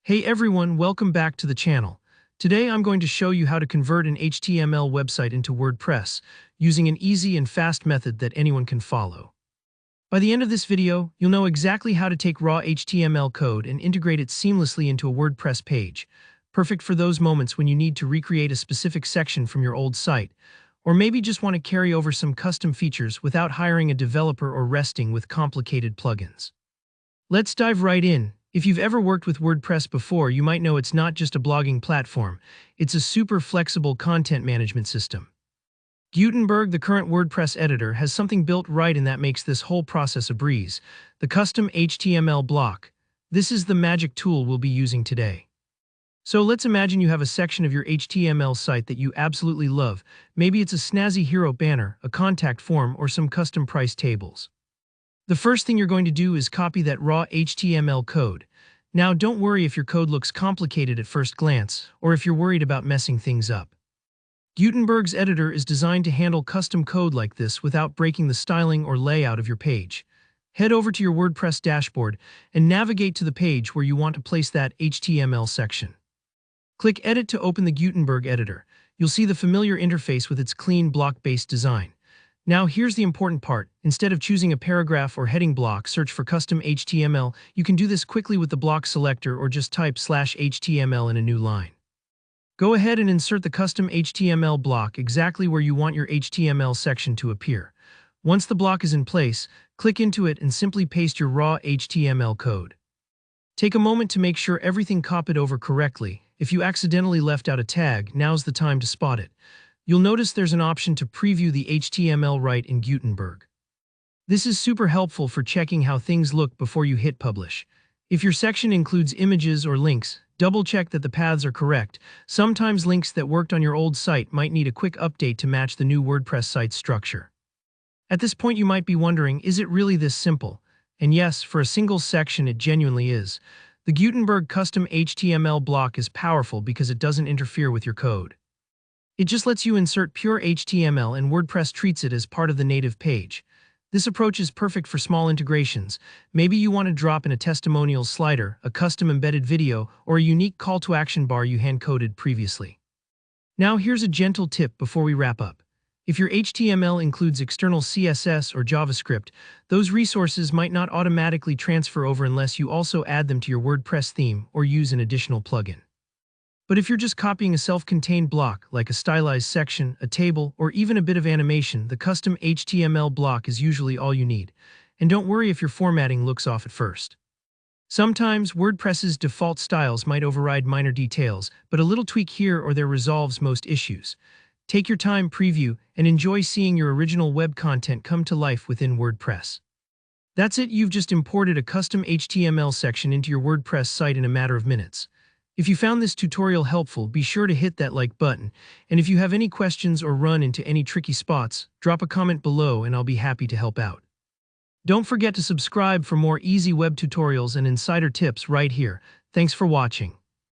Hey everyone, welcome back to the channel. Today I'm going to show you how to convert an HTML website into WordPress using an easy and fast method that anyone can follow. By the end of this video, you'll know exactly how to take raw HTML code and integrate it seamlessly into a WordPress page, perfect for those moments when you need to recreate a specific section from your old site, or maybe just want to carry over some custom features without hiring a developer or resting with complicated plugins. Let's dive right in. If you've ever worked with WordPress before, you might know it's not just a blogging platform, it's a super flexible content management system. Gutenberg, the current WordPress editor, has something built right and that makes this whole process a breeze: the custom HTML block. This is the magic tool we'll be using today. So let's imagine you have a section of your HTML site that you absolutely love. Maybe it's a snazzy hero banner, a contact form, or some custom price tables. The first thing you're going to do is copy that raw HTML code. Now, don't worry if your code looks complicated at first glance, or if you're worried about messing things up. Gutenberg's editor is designed to handle custom code like this without breaking the styling or layout of your page. Head over to your WordPress dashboard and navigate to the page where you want to place that HTML section. Click Edit to open the Gutenberg editor. You'll see the familiar interface with its clean block-based design. Now here's the important part. Instead of choosing a paragraph or heading block, search for custom HTML. You can do this quickly with the block selector or just type /HTML in a new line. Go ahead and insert the custom HTML block exactly where you want your HTML section to appear. Once the block is in place, click into it and simply paste your raw HTML code. Take a moment to make sure everything copied over correctly. If you accidentally left out a tag, now's the time to spot it. You'll notice there's an option to preview the HTML right in Gutenberg. This is super helpful for checking how things look before you hit publish. If your section includes images or links, double-check that the paths are correct. Sometimes links that worked on your old site might need a quick update to match the new WordPress site's structure. At this point you might be wondering, is it really this simple? And yes, for a single section it genuinely is. The Gutenberg custom HTML block is powerful because it doesn't interfere with your code. It just lets you insert pure HTML and WordPress treats it as part of the native page. This approach is perfect for small integrations. Maybe you want to drop in a testimonials slider, a custom embedded video, or a unique call to action bar you hand-coded previously. Now here's a gentle tip before we wrap up. If your HTML includes external CSS or JavaScript, those resources might not automatically transfer over unless you also add them to your WordPress theme or use an additional plugin. But if you're just copying a self-contained block, like a stylized section, a table, or even a bit of animation, the custom HTML block is usually all you need. And don't worry if your formatting looks off at first. Sometimes WordPress's default styles might override minor details, but a little tweak here or there resolves most issues. Take your time, preview, and enjoy seeing your original web content come to life within WordPress. That's it, you've just imported a custom HTML section into your WordPress site in a matter of minutes. If you found this tutorial helpful, be sure to hit that like button, and if you have any questions or run into any tricky spots, drop a comment below and I'll be happy to help out. Don't forget to subscribe for more easy web tutorials and insider tips right here. Thanks for watching.